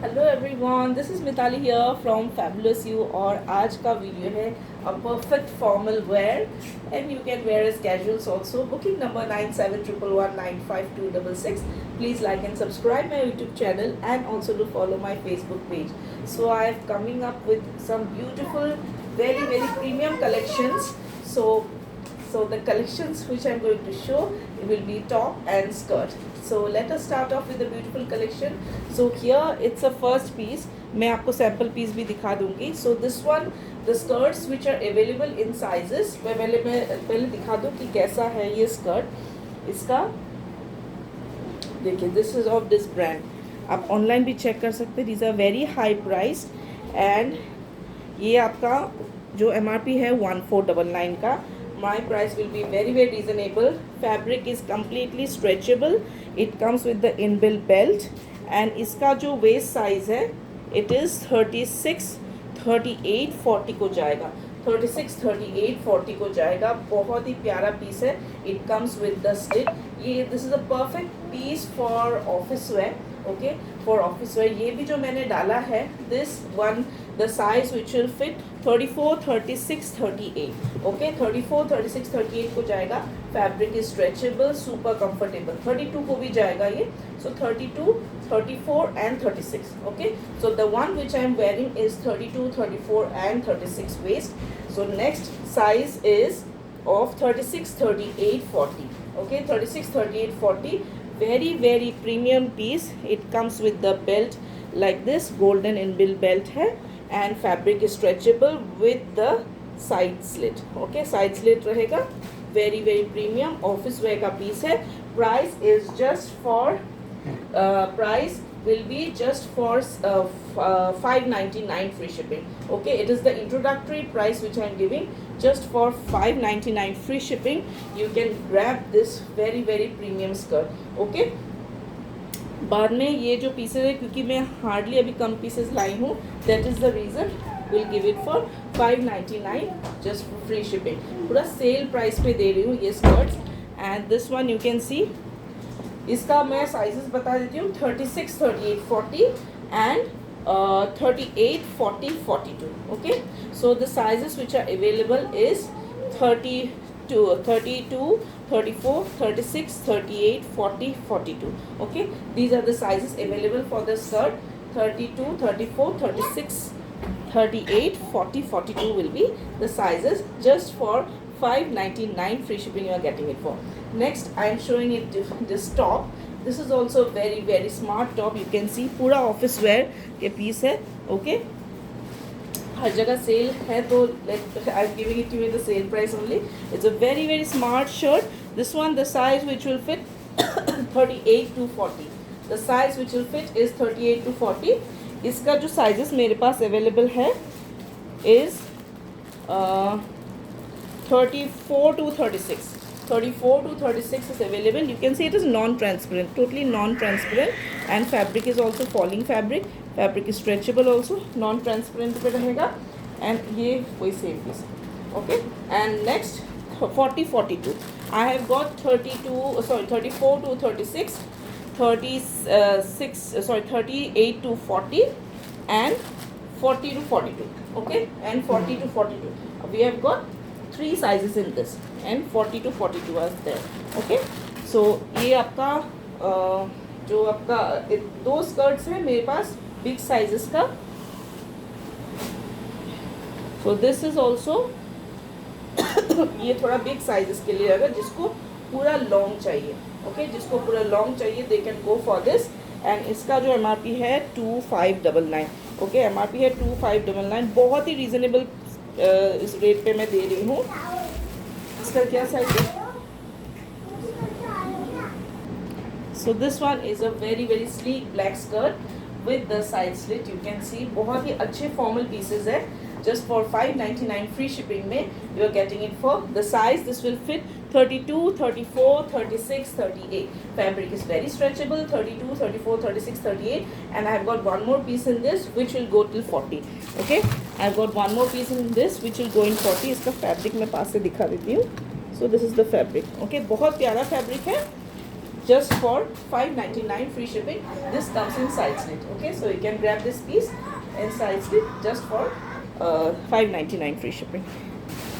Hello everyone, this is Mitali here from fabulous you. और आज का वीडियो है a perfect formal wear and you can wear as casuals also. Booking number 9711195266। Please like and subscribe my YouTube channel and also to follow my Facebook page. So I am coming up with some beautiful, very premium collections. So the collections which I'm going to show, it will be top and skirt. So let us start off with the beautiful collection. So here it's a first piece. मैं आपको sample piece भी दिखा दूंगी. So this one, the skirts which are available in sizes. मैं पहले दिखा दूँ कि कैसा है ये स्कर्ट. इसका देखिए, this is of this brand. आप ऑनलाइन भी चेक कर सकते हैं. These are very high priced and ये आपका जो MRP है 1499 का. My price will be very reasonable. Fabric is completely stretchable. It comes with the inbuilt belt and इसका जो waist size है it is 36, 38, 40 को जाएगा. 36, 38, 40 को जाएगा. बहुत ही प्यारा पीस है. It comes with the slit. ये this is a perfect piece for office wear. Okay, for office wear. ये भी जो मैंने डाला है, this one, the size which will fit 34, 36, 38. Okay, 34, 36, 38 को जाएगा. Fabric is stretchable, super comfortable. 32 को भी जाएगा ये. So 32, 34 and 36. Okay, so the one which I am wearing is 32, 34 and 36 waist. So next size is of 36, 38, 40. Okay, 36, 38, 40. Very premium piece. It comes with the belt like this, golden inbuilt belt है and fabric is stretchable with the side slit. Okay, side slit रहेगा. Very premium office wear का piece है. Price is just for price will be just for 599 free shipping. Okay, it is the introductory price which I am giving. Just for 599 free shipping, you can grab this very premium skirt. Okay, बाद में ये जो pieces है, क्योंकि मैं hardly अभी कम pieces लाई हूँ, that is the reason will give it for 599 just for free shipping. पूरा सेल प्राइस पे दे रही हूँ ये skirts. And this one you can सी, इसका मैं साइजेस बता देती हूँ. 36, 38, 40 and 38, 40, 42. Okay, so the sizes which are available is 32, 34, 36, 38, 40, 42. Okay, these are the sizes available for the skirt. 32, 34, 36, 38, 40, 42 will be the sizes just for 599 free shipping you are getting it for. Next I am showing it this top. This is also very smart top. You can see पूरा office wear के piece है. Okay, हर जगह sale है तो I am giving it to you in the sale price only. It's a very smart shirt. This one, the size which will fit 38 to 40. The size which will fit is 38 to 40. इसका जो sizes मेरे पास available है is 34 to 36. 34 to 36 is available. You can see it is non-transparent, totally non-transparent, and fabric is also falling fabric. Fabric is stretchable also, non-transparent पे रहेगा. And ये वही same piece. Okay, and next 40, 42. I have got 34 to 36, 38 to 40, and 40 to 42. Okay, and 40 to 42. We have got 3 sizes in this and 40 to 42 are there. Okay, so ये आपका जो आपका 2 skirts है मेरे पास बिग साइजेस का. so this is also ये थोड़ा big sizes के लिए अगर जिसको पूरा लॉन्ग चाहिए. ओके, जिसको पूरा लॉन्ग चाहिए they can go for this. And इसका जो MRP है 2599. ओके, MRP है 2599. बहुत ही रीजनेबल इस रेट पे मैं दे रही हूँ. इसका क्या साइज है? So this one is a very sleek black skirt with the side slit. You can see बहुत ही अच्छे फॉर्मल पीसेज है. जस्ट फॉर 599 फ्री शिपिंग में you are getting it for the size. This will fit 32, 34, 36, 38. Fabric is very stretchable. 32, 34, 36, 38. And I have got one more piece in this which will go till 40. Okay, I have got one more piece in this which will go in 40. इसका fabric मैं पास से दिखा देती हूँ. So this is the fabric. Okay, बहुत प्यारा fabric है. just for 599 free shipping. This comes in side slit. Okay, so you can grab this piece in side slit just for 599 free shipping.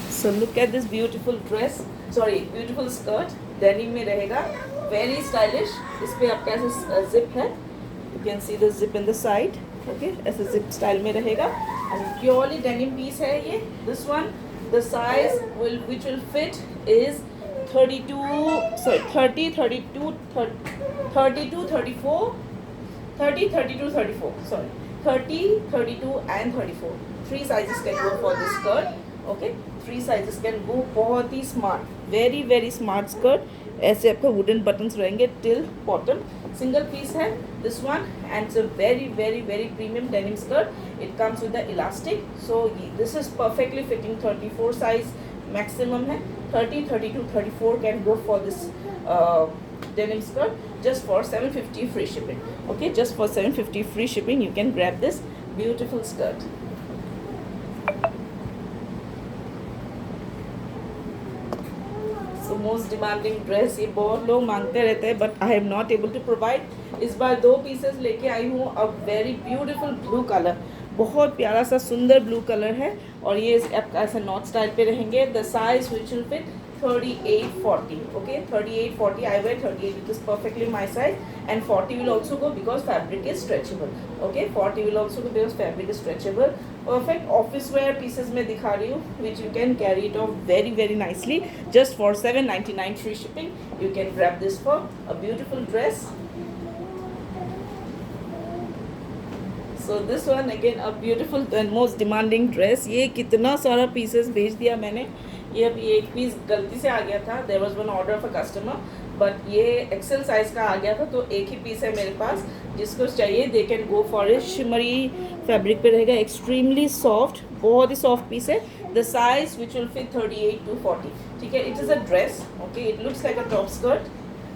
So look at this beautiful dress, sorry beautiful skirt, denim में रहेगा, very stylish. इस पे आपका ऐसे zip है, you can see the zip in the side. Okay, ऐसे zip style में रहेगा and purely denim piece है ये. This one, the size which will fit is 32, sorry 30, 32, 32, 34, 30, 32, 34. Sorry, 30, 32 and 34. 3 sizes can go for this skirt. Okay 3 sizes can go. बहुत ही smart, very very smart skirt. ऐसे आपका wooden buttons रहेंगे till bottom. Single piece है this one and it's a very very very premium denim skirt. It comes with the elastic. So this is perfectly fitting. 34 size maximum है. 30, 32, 34 can go for this denim skirt just for 750 free shipping. Okay, just for 750 free shipping you can grab this beautiful skirt. So most demanding dress, ये बहुत लोग मांगते रहते हैं but I am not able to provide. इस बार 2 pieces लेके आई हूँ. A very beautiful blue colour, बहुत प्यारा सा सुंदर ब्लू कलर है और ये आपका ऐसा नॉट स्टाइल पे रहेंगे. The size which will fit 38-40. Okay, 38-40. I wear 38, which is perfectly my size, and 40 will also go because fabric is stretchable. Okay, 40 will also go because fabric is stretchable. Perfect office wear pieces में दिखा रही हूँ, which you can carry it off very very nicely just for 799 free shipping. You can grab this for a beautiful dress. So this one again a beautiful and most demanding dress. ये कितना सारा pieces भेज दिया मैंने. ये अभी एक piece गलती से आ गया था. There was one order of a customer but ये एक्सेल साइज़ का आ गया था, तो एक ही पीस है मेरे पास. जिसको चाहिए they can go for it. Shimmery fabric पे रहेगा, एक्सट्रीमली सॉफ्ट, बहुत ही सॉफ्ट पीस है. The size which will fit 38 to 40. ठीक है, it is a dress. Okay, it looks like a top skirt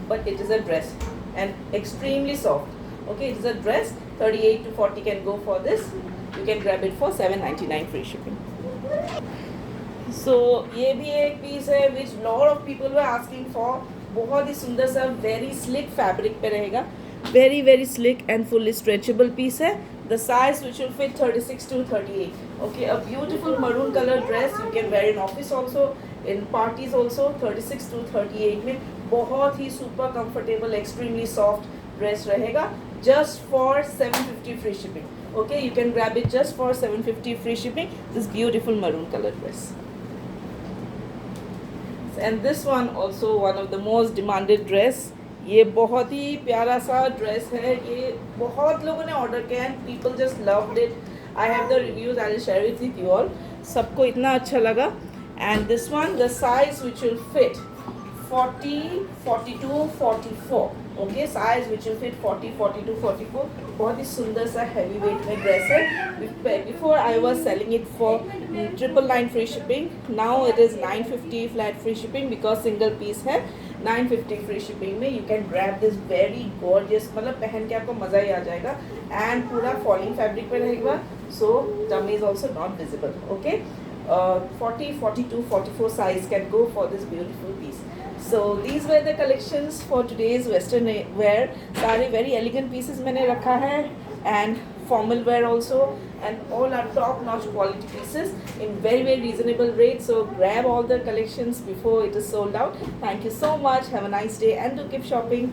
but it is a dress and extremely soft. Okay, it is a dress. 38 to 40 can go for this. You can grab it for 799 free shipping. So ये भी एक piece है which lot of people were asking for. बहुत ही सुंदर सा very slick fabric पे रहेगा. Very very slick and fully stretchable piece है. The size which will fit 36 to 38. Okay, a beautiful maroon color dress. You can wear in office also, in parties also. 36 to 38 में बहुत ही super comfortable, extremely soft dress रहेगा. Just for 750 free shipping. Okay, you can grab it just for 750 free shipping. This beautiful maroon color dress. And this one also one of the most demanded dress. ये बहुत ही प्यारा सा dress है. ये बहुत लोगों ने ऑर्डर किया and people just loved it. I have the reviews, I will share with you all. सबको इतना अच्छा लगा. And this one the size which will fit 40, 42, 44. Okay, size which will fit 40, 42, 44. बहुत ही सुंदर सा हैवी वेट में ड्रेस है. Before I was selling it for 999 free shipping. Now it is 950 flat free shipping because single piece है. 950 free shipping में you can grab this very gorgeous. मतलब पहन के आपको मज़ा ही आ जाएगा. एंड पूरा फॉलिंग फैब्रिक पे रहेगा, so tummy is also not visible. Okay, 40, 42, 44 size can go for this beautiful piece. So these were the collections for today's western wear. सारे very elegant pieces मैंने रखा है and formal wear also, and all are top notch quality pieces in very very reasonable rates. So grab all the collections before it is sold out. Thank you so much. Have a nice day and do keep shopping.